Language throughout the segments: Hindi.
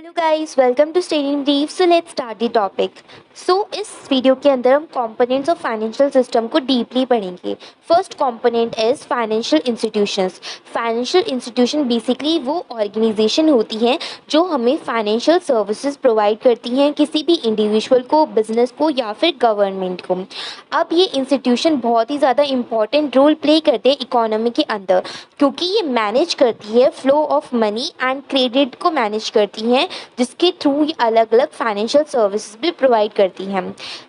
Hello guys, welcome to study in brief. So let's start the topic. इस वीडियो के अंदर हम कंपोनेंट्स ऑफ फाइनेंशियल सिस्टम को डीपली पढ़ेंगे। First component is financial institutions. Financial institution basically वो ऑर्गेनाइजेशन होती हैं जो हमें फाइनेंशियल सर्विसेज प्रोवाइड करती हैं किसी भी इंडिविजुअल को, बिजनेस को या फिर गवर्नमेंट को। अब ये इंस्टीट्यूशन बहुत ही ज़्यादा इंपॉर्टेंट रोल प्ले करते हैं इकोनॉमी के अंदर, क्योंकि ये मैनेज करती है flow of money and credit को मैनेज करती हैं, जिसके थ्रू ये अलग अलग फाइनेंशियल सर्विसेज भी प्रोवाइड करती हैं।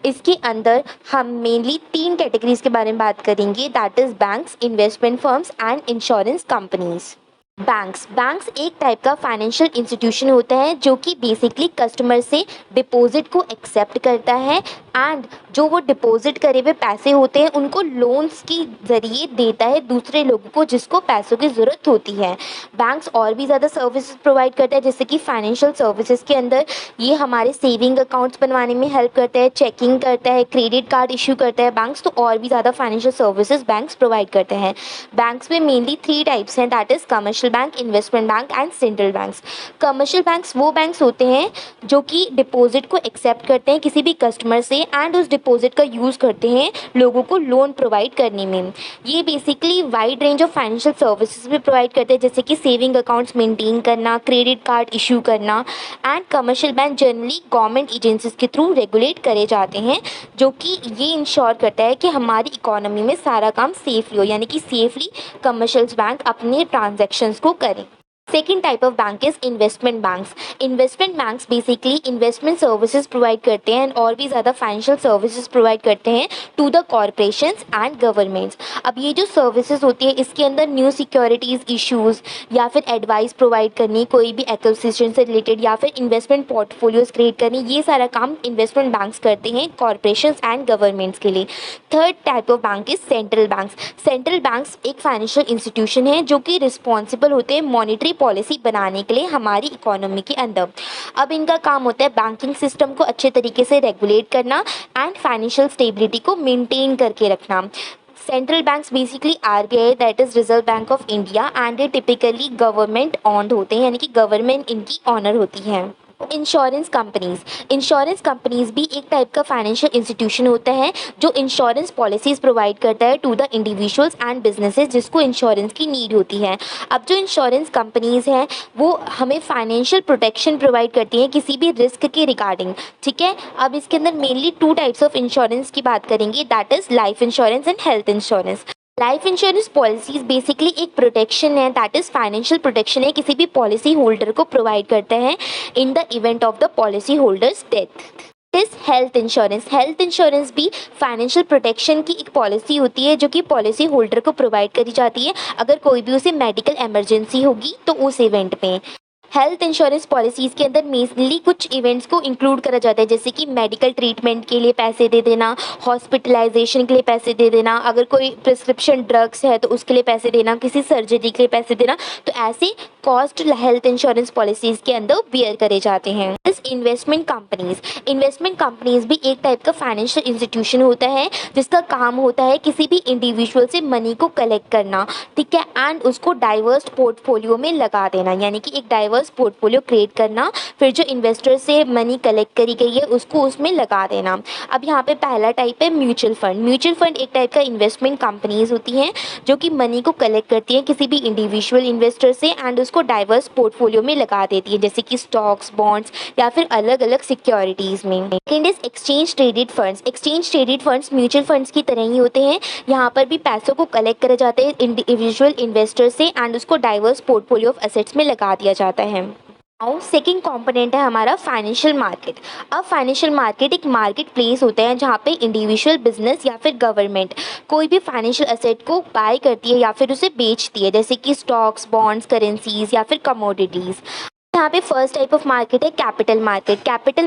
इसके अंदर हम मेनली 3 कैटेगरीज के बारे में बात करेंगे, that is banks, investment firms and insurance companies. Banks एक टाइप का फाइनेंशियल इंस्टीट्यूशन होता है जो कि बेसिकली कस्टमर से डिपॉजिट को एक्सेप्ट करता है एंड जो वो डिपॉजिट करे हुए पैसे होते हैं उनको लोन्स के ज़रिए देता है दूसरे लोगों को जिसको पैसों की ज़रूरत होती है। बैंक्स और भी ज़्यादा सर्विसेज प्रोवाइड करता है, जैसे कि फाइनेंशियल सर्विसेज के अंदर ये हमारे सेविंग अकाउंट्स बनवाने में हेल्प करता है, चेकिंग करता है, क्रेडिट कार्ड इशू करता है बैंक्स, तो और भी ज़्यादा फाइनेंशियल सर्विसेज बैंक्स प्रोवाइड करते हैं। बैंक्स में मेनली 3 टाइप्स हैं, that is commercial bank, investment bank and central banks. Commercial banks वो बैंक्स होते हैं जो कि डिपॉजिट को एक्सेप्ट करते हैं किसी भी कस्टमर से एंड उस डिपॉजिट का यूज़ करते हैं लोगों को लोन प्रोवाइड करने में। ये basically wide range of financial services भी प्रोवाइड करते हैं, जैसे कि सेविंग अकाउंट्स मेंटेन करना, क्रेडिट कार्ड इशू करना। And commercial bank generally government agencies के थ्रू रेगुलेट करे जाते हैं, जो कि ये इंश्योर करता है कि हमारी इकोनॉमी में सारा काम सेफली हो, यानी कि सेफली कमर्शियल बैंक अपने ट्रांजैक्शंस को करें। Second type of bank is investment banks. Investment banks basically investment services provide करते हैं और भी ज़्यादा फाइनेंशियल सर्विसेज प्रोवाइड करते हैं to the corporations and governments. अब ये जो सर्विसेज होती है इसके अंदर न्यू सिक्योरिटीज़ इश्यूज़ या फिर एडवाइस प्रोवाइड करनी, कोई भी एक्विजिशन से रिलेटेड या फिर इन्वेस्टमेंट पोर्टफोलियोज क्रिएट करनी, ये सारा काम इन्वेस्टमेंट बैंक्स करते हैं कॉरपोरेशंस एंड गवर्नमेंट्स के लिए। Third type of bank is central banks. Central banks एक फाइनेंशियल इंस्टीट्यूशन है जो कि रिस्पॉन्सिबल होते हैं मॉनिटरी पॉलिसी बनाने के लिए हमारी इकोनॉमी के अंदर। अब इनका काम होता है बैंकिंग सिस्टम को अच्छे तरीके से रेगुलेट करना एंड फाइनेंशियल स्टेबिलिटी को मेंटेन करके रखना। Central banks basically RBI, that is reserve bank of India, and ये टिपिकली गवर्नमेंट ऑन्ड होते हैं, यानी कि गवर्नमेंट इनकी ऑनर होती है। इंश्योरेंस कंपनीज भी एक टाइप का फाइनेंशियल इंस्टीट्यूशन होता है जो इंश्योरेंस पॉलिसीज प्रोवाइड करता है to the individuals and businesses जिसको इंश्योरेंस की नीड होती है। अब जो इंश्योरेंस कंपनीज हैं वो हमें फाइनेंशियल प्रोटेक्शन प्रोवाइड करती हैं किसी भी रिस्क के रिगार्डिंग, ठीक है। अब इसके अंदर मेनली 2 टाइप्स ऑफ इंश्योरेंस की बात करेंगे, that is life insurance and health insurance. Life insurance policies basically एक प्रोटेक्शन है, दैट इज़ फाइनेंशियल प्रोटेक्शन है, किसी भी पॉलिसी होल्डर को प्रोवाइड करते हैं इन the event of the policy holders death. इस हेल्थ इंश्योरेंस भी फाइनेंशियल प्रोटेक्शन की एक पॉलिसी होती है जो कि पॉलिसी होल्डर को प्रोवाइड करी जाती है अगर कोई भी उसे मेडिकल इमरजेंसी होगी तो उस इवेंट में। हेल्थ इंश्योरेंस पॉलिसीज़ के अंदर मेनली कुछ इवेंट्स को इंक्लूड करा जाता है, जैसे कि मेडिकल ट्रीटमेंट के लिए पैसे दे देना, हॉस्पिटलाइजेशन के लिए पैसे दे देना, अगर कोई प्रिस्क्रिप्शन ड्रग्स है तो उसके लिए पैसे देना, किसी सर्जरी के लिए पैसे देना, तो ऐसे कॉस्ट हेल्थ इंश्योरेंस पॉलिसीज़ के अंदर बियर करे जाते हैं। इन्वेस्टमेंट कंपनीज भी एक टाइप का फाइनेंशियल इंस्टीट्यूशन होता है जिसका काम होता है किसी भी इंडिविजुअल से मनी को कलेक्ट करना, ठीक है, एंड उसको डाइवर्स पोर्टफोलियो में लगा देना, यानी कि एक डाइवर्स पोर्टफोलियो क्रिएट करना, फिर जो इन्वेस्टर से मनी कलेक्ट करी गई है उसको उसमें लगा देना। अब यहाँ पे पहला टाइप है म्यूचुअल फंड एक टाइप का इन्वेस्टमेंट कंपनीज होती हैं जो कि मनी को कलेक्ट करती हैं किसी भी इंडिविजुअल इन्वेस्टर से एंड उसको डाइवर्स पोर्टफोलियो में लगा देती है, जैसे कि स्टॉक्स, बॉन्ड्स या फिर अलग अलग सिक्योरिटीज़ में। Second is exchange traded funds mutual funds की तरह ही होते हैं, यहाँ पर भी पैसों को कलेक्ट करे जाते हैं इंडिविजुअल इन्वेस्टर से एंड उसको डाइवर्स पोर्टफोलियो ऑफ एसेट्स में लगा दिया जाता है। सेकेंड कंपोनेंट है हमारा फाइनेंशियल मार्केट। अब फाइनेंशियल मार्केट एक मार्केट प्लेस होता है जहाँ पे इंडिविजुअल, बिजनेस या फिर गवर्नमेंट कोई भी फाइनेंशियल एसेट को बाय करती है या फिर उसे बेचती है, जैसे कि स्टॉक्स, बॉन्ड्स, करेंसीज या फिर कमोडिटीज़। यहाँ पे फर्स्ट टाइप ऑफ मार्केट है कैपिटल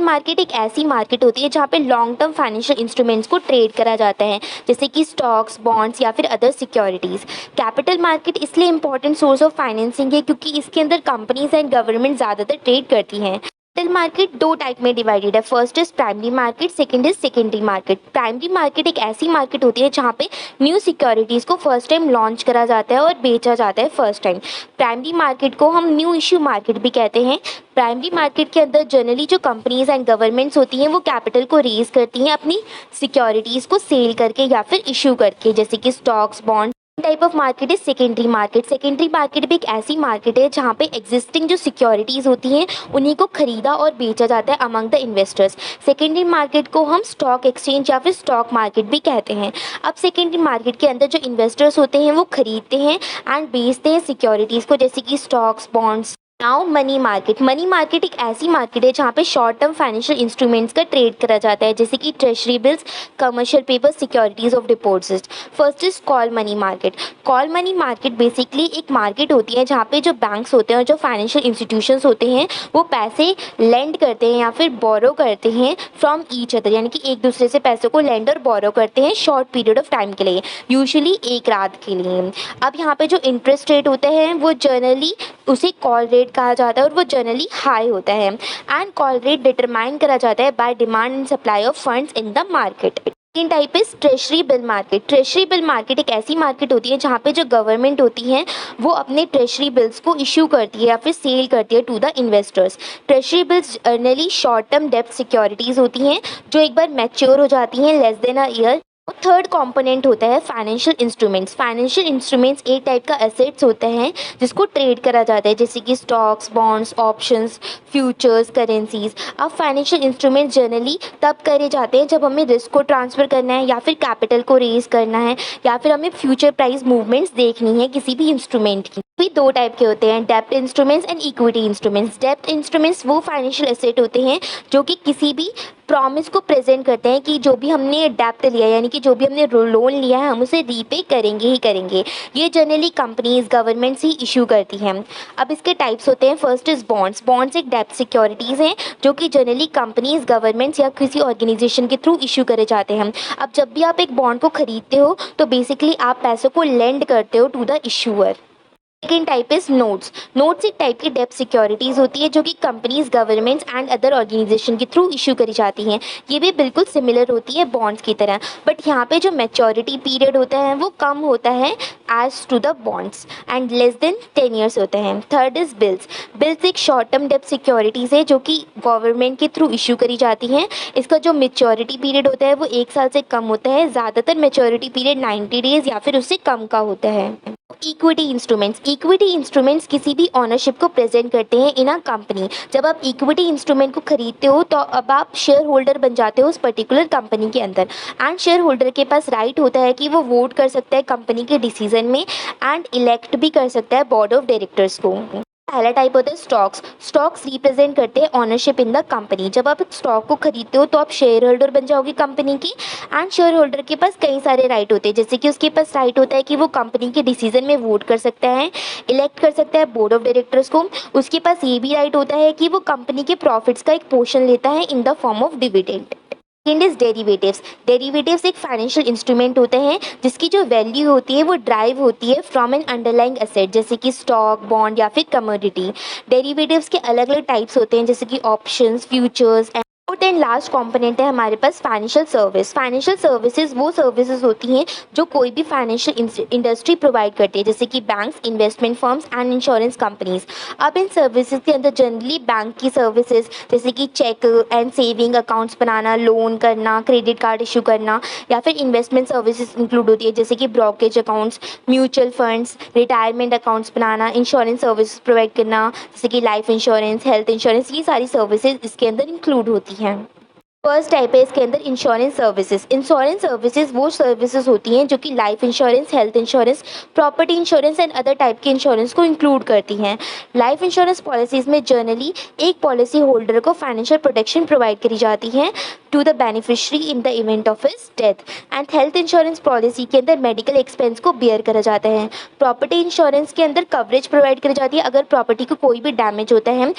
मार्केट एक ऐसी मार्केट होती है जहाँ पे लॉन्ग टर्म फाइनेंशियल इंस्ट्रूमेंट्स को ट्रेड करा जाता है, जैसे कि स्टॉक्स, बॉन्ड्स या फिर अदर सिक्योरिटीज़। कैपिटल मार्केट इसलिए इंपॉर्टेंट सोर्स ऑफ फाइनेंसिंग है क्योंकि इसके अंदर कंपनीज एंड गवर्नमेंट ज़्यादातर ट्रेड करती हैं। कैपिटल मार्केट दो टाइप में डिवाइडेड है। First is primary market, second is secondary market. Primary market एक ऐसी मार्केट होती है जहाँ पे न्यू सिक्योरिटीज़ को फर्स्ट टाइम लॉन्च करा जाता है और बेचा जाता है फर्स्ट टाइम। प्राइमरी मार्केट को हम न्यू इश्यू मार्केट भी कहते हैं। प्राइमरी मार्केट के अंदर जनरली जो कंपनीज एंड गवर्नमेंट्स होती हैं वो कैपिटल को रेज करती हैं अपनी सिक्योरिटीज़ को सेल करके या फिर इशू करके, जैसे कि stocks, bond. Type of market is secondary market. Secondary market भी एक ऐसी मार्केट है जहाँ पे एग्जिस्टिंग जो सिक्योरिटीज़ होती हैं उन्हीं को खरीदा और बेचा जाता है among the investors. Secondary market को हम स्टॉक एक्सचेंज या फिर स्टॉक मार्केट भी कहते हैं। अब सेकेंडरी मार्केट के अंदर जो इन्वेस्टर्स होते हैं वो खरीदते हैं एंड बेचते हैं सिक्योरिटीज़ को, जैसे कि stocks, bonds. Now money market. Money market एक ऐसी मार्केट है जहाँ पे शॉर्ट टर्म फाइनेंशियल इंस्ट्रूमेंट्स का ट्रेड करा जाता है, जैसे कि treasury bills, commercial paper, securities of deposit. First is call money market. Call money market basically एक मार्केट होती है जहाँ पे जो बैंक्स होते हैं और जो फाइनेंशियल इंस्टीट्यूशंस होते हैं वो पैसे लेंड करते हैं या फिर बोरो करते हैं फ्रॉम ईच अदर, यानी कि एक दूसरे से पैसों को लेंड और बोरो करते हैं शॉर्ट पीरियड ऑफ टाइम के लिए, यूजुअली एक रात के लिए। अब यहाँ पे जो इंटरेस्ट रेट होते हैं वो जनरली उसे कॉल रेट कहा जाता है और वो जनरली हाई होता है एंड कॉल रेट डिटरमाइन करा जाता है by demand and supply of funds in the market. Second type is treasury bill market. Treasury bill market एक ऐसी मार्केट होती है जहाँ पे जो गवर्नमेंट होती है वो अपने ट्रेजरी बिल्स को इशू करती है या फिर सेल करती है to the investors. Treasury bills generally short term डेब्ट सिक्योरिटीज़ होती हैं जो एक बार मैच्योर हो जाती हैं less than a year. Third component होता है फाइनेंशियल इंस्ट्रूमेंट्स। फाइनेंशियल इंस्ट्रूमेंट्स एक टाइप का एसेट्स होता है जिसको ट्रेड करा जाता है, जैसे कि stocks, bonds, options, futures, currencies. अब फाइनेंशियल इंस्ट्रूमेंट्स जनरली तब करे जाते हैं जब हमें रिस्क को ट्रांसफ़र करना है या फिर कैपिटल को रेज करना है या फिर हमें फ्यूचर प्राइस मूवमेंट्स देखनी है किसी भी इंस्ट्रूमेंट की। भी दो टाइप के होते हैं, डेब्ट इंस्ट्रूमेंट्स एंड इक्विटी इंस्ट्रूमेंट्स। डेब्ट इंस्ट्रूमेंट्स वो फाइनेंशियल एसेट होते हैं जो कि किसी भी प्रॉमिस को प्रेजेंट करते हैं कि जो भी हमने डेब्ट लिया है यानी कि जो भी हमने लोन लिया है हम उसे रीपे करेंगे ही करेंगे। ये जनरली कंपनीज, गवर्नमेंट्स ही इशू करती हैं। अब इसके टाइप्स होते हैं। First is bonds. बॉन्ड्स एक डेब्ट सिक्योरिटीज़ हैं जो कि जनरली कंपनीज, गवर्नमेंट्स या किसी ऑर्गेनाइजेशन के थ्रू इशू करे जाते हैं। अब जब भी आप एक बॉन्ड को खरीदते हो तो बेसिकली आप पैसों को लेंड करते हो to the issuer. Second type is notes. Notes एक टाइप की डेब्ट सिक्योरिटीज़ होती है जो कि companies, governments and other organisation के थ्रू इशू करी जाती हैं। ये भी बिल्कुल सिमिलर होती है बॉन्ड्स की तरह, बट यहाँ पे जो मैच्योरिटी पीरियड होता है वो कम होता है as to the bonds and less than 10 years होते हैं। Third is bills. बिल्स एक शॉर्ट टर्म डेब्ट सिक्योरिटीज़ है जो कि गवर्नमेंट के थ्रू इशू करी जाती हैं। इसका जो मैच्योरिटी पीरियड होता है वो 1 साल से कम होता है। ज़्यादातर मैच्योरिटी पीरियड 90 डेज़ या फिर उससे कम का होता है। Equity instruments. इक्विटी इंस्ट्रूमेंट्स किसी भी ऑनरशिप को प्रेजेंट करते हैं इन अ कंपनी। जब आप इक्विटी इंस्ट्रूमेंट को खरीदते हो तो अब आप शेयर होल्डर बन जाते हो उस पर्टिकुलर कंपनी के अंदर एंड शेयर होल्डर के पास राइट होता है कि वो वोट कर सकता है कंपनी के डिसीजन में एंड इलेक्ट भी कर सकता है बोर्ड ऑफ डायरेक्टर्स को। पहला टाइप होता है स्टॉक्स। स्टॉक्स रिप्रेजेंट करते हैं ऑनरशिप इन द कंपनी। जब आप स्टॉक को खरीदते हो तो आप शेयर होल्डर बन जाओगे कंपनी की एंड शेयर होल्डर के पास कई सारे राइट होते हैं, जैसे कि उसके पास राइट होता है कि वो कंपनी के डिसीजन में वोट कर सकता है, इलेक्ट कर सकता है बोर्ड ऑफ डायरेक्टर्स को। उसके पास ये भी राइट होता है कि वो कंपनी के प्रॉफिट्स का एक पोर्शन लेता है in the form of dividend. Second is derivatives. Derivatives एक फाइनेंशियल इंस्ट्रूमेंट होते हैं जिसकी जो वैल्यू होती है वो ड्राइव होती है फ्रॉम एन अंडरलाइंग एसेट, जैसे कि स्टॉक, बॉन्ड या फिर कमोडिटी। डेरिवेटिव्स के अलग अलग टाइप्स होते हैं, जैसे कि options, futures. Fourth and last component है हमारे पास फाइनेंशियल सर्विस। फाइनेंशियल सर्विसेज वो सर्विसेज होती हैं जो कोई भी फाइनेंशियल इंडस्ट्री प्रोवाइड करती है, जैसे कि banks, investment firms and insurance companies. अब इन सर्विसेज के अंदर जनरली बैंक की सर्विसेज जैसे कि चेक एंड सेविंग अकाउंट्स बनाना, लोन करना, क्रेडिट कार्ड इशू करना या फिर इन्वेस्टमेंट सर्विसेज इंक्लूड होती है, जैसे कि brokerage accounts, mutual funds, retirement accounts बनाना, इंश्योरेंस सर्विसेज प्रोवाइड करना, जैसे कि लाइफ इंश्योरेंस, हेल्थ इंश्योरेंस। ये सारी सर्विसेज इसके अंदर इंक्लूड होती हैं। फर्स्ट टाइप है इसके अंदर इंश्योरेंस सर्विसेज। इंश्योरेंस सर्विसेज वो सर्विसेज होती हैं जो कि life insurance, health insurance, property insurance and other type के इंश्योरेंस को इंक्लूड करती हैं। लाइफ इंश्योरेंस पॉलिसीज़ में जनरली एक पॉलिसी होल्डर को फाइनेंशियल प्रोटेक्शन प्रोवाइड करी जाती है to the beneficiary in the event of his death. And health insurance policy के अंदर मेडिकल एक्सपेंस को बियर करा जाता है। प्रॉपर्टी इंश्योरेंस के अंदर कवरेज प्रोवाइड करी जाती है अगर प्रॉपर्टी को कोई भी डैमेज होता है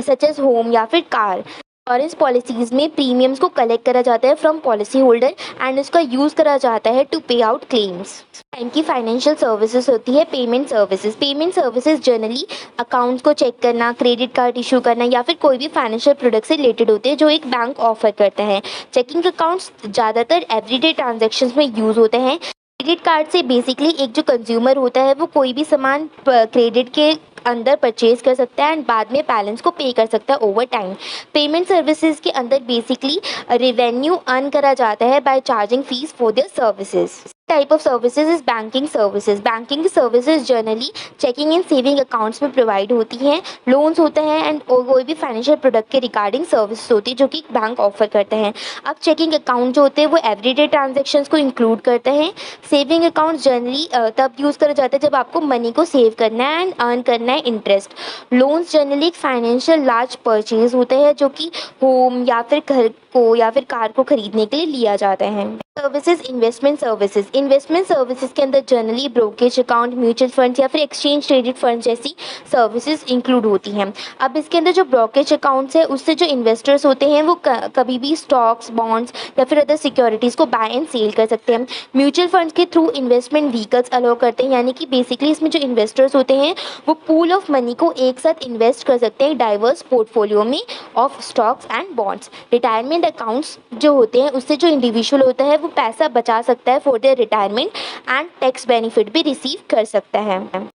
सच एज होम या फिर कार। इंश्योरेंस पॉलिसीज में प्रीमियम्स को कलेक्ट करा जाता है फ्रॉम पॉलिसी होल्डर एंड उसका यूज़ करा जाता है टू पे आउट क्लेम्स। टाइम की फाइनेंशियल सर्विसेज होती है payment services. Payment services generally accounts को चेक करना, क्रेडिट कार्ड इशू करना या फिर कोई भी फाइनेंशियल प्रोडक्ट से रिलेटेड होते हैं जो एक बैंक ऑफर करता है। चेकिंग अकाउंट्स ज़्यादातर एवरीडे ट्रांजैक्शंस में यूज़ होते हैं। क्रेडिट कार्ड से बेसिकली एक जो कंज्यूमर होता है वो कोई भी सामान क्रेडिट के अंदर परचेज कर सकता है एंड बाद में बैलेंस को पे कर सकता है ओवर टाइम। पेमेंट सर्विसेज के अंदर बेसिकली रेवेन्यू अर्न करा जाता है by charging fees for their services. Type of services is banking services. Banking services generally checking and saving accounts में प्रोवाइड होती हैं। लोन्स होते हैं एंड कोई भी फाइनेंशियल प्रोडक्ट के रिगार्डिंग सर्विसेज होती है जो कि बैंक ऑफर करते हैं। अब चेकिंग अकाउंट जो होते हैं वो एवरीडे ट्रांजेक्शन्स को इंक्लूड करते हैं। सेविंग अकाउंट जनरली तब यूज़ करा जाता है जब आपको मनी को सेव करना है एंड अर्न करना है इंटरेस्ट। लोन्स जनरली एक फाइनेंशियल लार्ज परचेज होते हैं जो कि होम या फिर घर को या फिर कार को खरीदने के लिए लिया जाता है। Services investment services. Investment services के अंदर generally brokerage account, mutual funds या फिर एक्सचेंज ट्रेडेड फंड जैसी सर्विसेज इंक्लूड होती हैं। अब इसके अंदर जो ब्रोकेज अकाउंट्स है उससे जो इन्वेस्टर्स होते हैं वो कभी भी स्टॉक्स, बॉन्ड्स या फिर अदर सिक्योरिटीज़ को बाय एंड सेल कर सकते हैं। म्यूचुअल फंड्स के थ्रू इन्वेस्टमेंट व्हीकल्स अलाउ करते हैं, यानी कि बेसिकली इसमें जो इन्वेस्टर्स होते हैं वो पूल ऑफ मनी को एक साथ इन्वेस्ट कर सकते हैं डाइवर्स पोर्टफोलियो में of stocks and bonds. Retirement accounts जो होते हैं उससे जो इंडिविजुअल होता है वो पैसा बचा सकता है for their retirement and tax benefit भी रिसीव कर सकता है।